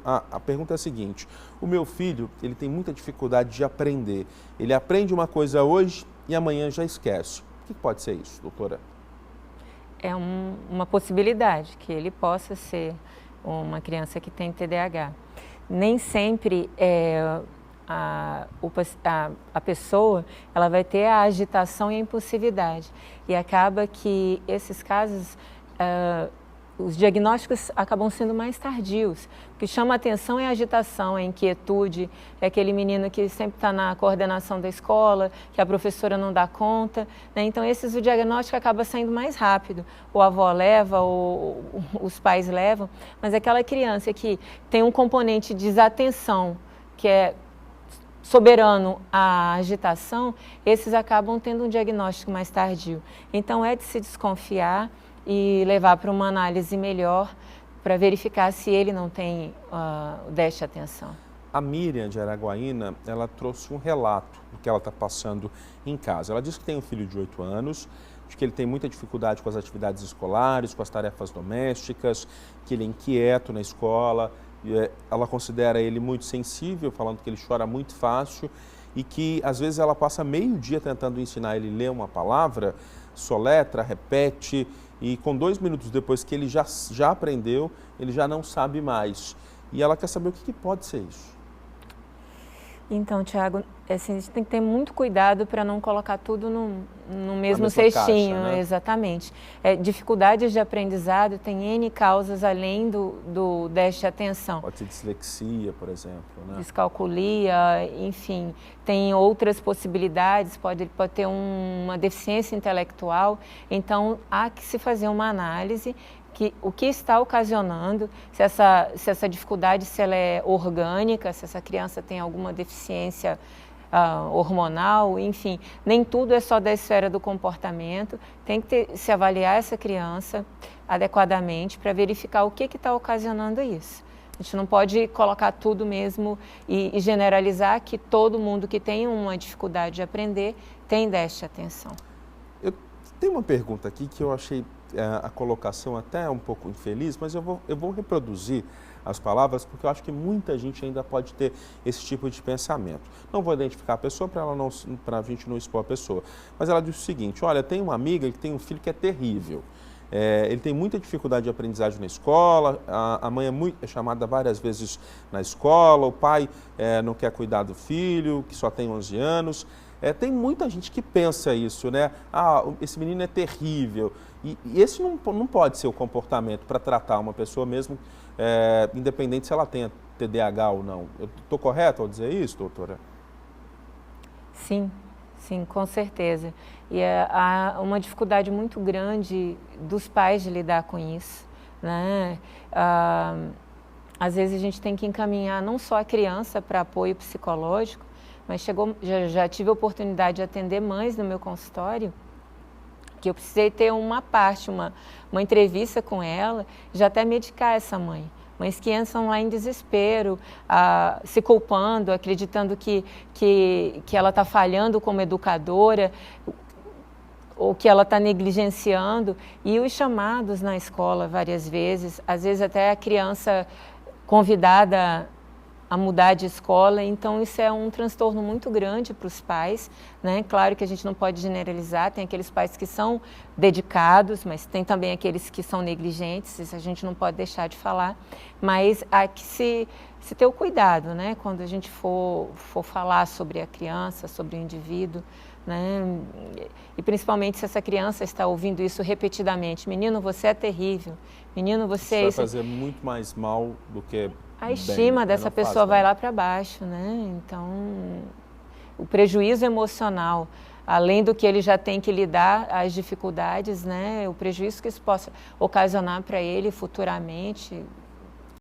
A pergunta é a seguinte: o meu filho, ele tem muita dificuldade de aprender. Ele aprende uma coisa hoje e amanhã já esquece. O que pode ser isso, doutora? É uma possibilidade que ele possa ser uma criança que tem TDAH. Nem sempre a pessoa ela vai ter a agitação e a impulsividade. E acaba que esses casos, os diagnósticos acabam sendo mais tardios. O que chama a atenção é a agitação, a inquietude, é aquele menino que sempre está na coordenação da escola, que a professora não dá conta, né? Então, o diagnóstico acaba saindo mais rápido. Ou a avó leva, ou os pais levam, mas aquela criança que tem um componente de desatenção, que é soberano à agitação, esses acabam tendo um diagnóstico mais tardio. Então, é de se desconfiar e levar para uma análise melhor para verificar se ele não tem déficit de atenção. A Miriam de Araguaína, ela trouxe um relato do que ela está passando em casa. Ela disse que tem um filho de 8 anos, de que ele tem muita dificuldade com as atividades escolares, com as tarefas domésticas, que ele é inquieto na escola. Ela considera ele muito sensível, falando que ele chora muito fácil e que às vezes ela passa meio dia tentando ensinar ele a ler uma palavra, soletra, repete, e com 2 minutos depois que ele já aprendeu, ele já não sabe mais. E ela quer saber o que pode ser isso. Então, Tiago, assim, a gente tem que ter muito cuidado para não colocar tudo no mesmo cestinho, caixa, né? Exatamente. Dificuldades de aprendizado tem N causas além do déficit de atenção. Pode ser dislexia, por exemplo, né? Descalculia, enfim, tem outras possibilidades, pode ter uma deficiência intelectual. Então, há que se fazer uma análise o que está ocasionando, se essa dificuldade, se ela é orgânica, se essa criança tem alguma deficiência hormonal, enfim, nem tudo é só da esfera do comportamento, tem que se avaliar essa criança adequadamente para verificar o que está ocasionando isso. A gente não pode colocar tudo mesmo e generalizar que todo mundo que tem uma dificuldade de aprender tem déficit de atenção. Eu tenho uma pergunta aqui que eu achei a colocação até um pouco infeliz, mas eu vou reproduzir as palavras porque eu acho que muita gente ainda pode ter esse tipo de pensamento. Não vou identificar a pessoa para a gente não expor a pessoa, mas ela disse o seguinte: olha, tem uma amiga que tem um filho que é terrível. Ele tem muita dificuldade de aprendizagem na escola, a mãe é chamada várias vezes na escola, o pai não quer cuidar do filho, que só tem 11 anos. Tem muita gente que pensa isso, né? Esse menino é terrível. E esse não pode ser o comportamento para tratar uma pessoa mesmo, independente se ela tenha TDAH ou não. Eu estou correto ao dizer isso, doutora? Sim, sim, com certeza. E há uma dificuldade muito grande dos pais de lidar com isso, né? Às vezes a gente tem que encaminhar não só a criança para apoio psicológico, mas já tive a oportunidade de atender mães no meu consultório, que eu precisei ter uma entrevista com ela, já até medicar essa mãe. Mães que entram lá em desespero, se culpando, acreditando que ela está falhando como educadora, ou que ela está negligenciando, e os chamados na escola várias vezes, às vezes até a criança convidada a mudar de escola. Então isso é um transtorno muito grande para os pais, né? Claro que a gente não pode generalizar, tem aqueles pais que são dedicados, mas tem também aqueles que são negligentes, isso a gente não pode deixar de falar, mas há que se ter o cuidado, né? Quando a gente for falar sobre a criança, sobre o indivíduo, né? E principalmente se essa criança está ouvindo isso repetidamente: menino, você é terrível, menino, você é isso. Vai fazer muito mais mal do que a estima dessa pessoa vai lá para baixo, né? Então, o prejuízo emocional, além do que ele já tem que lidar, as dificuldades, né? O prejuízo que isso possa ocasionar para ele futuramente,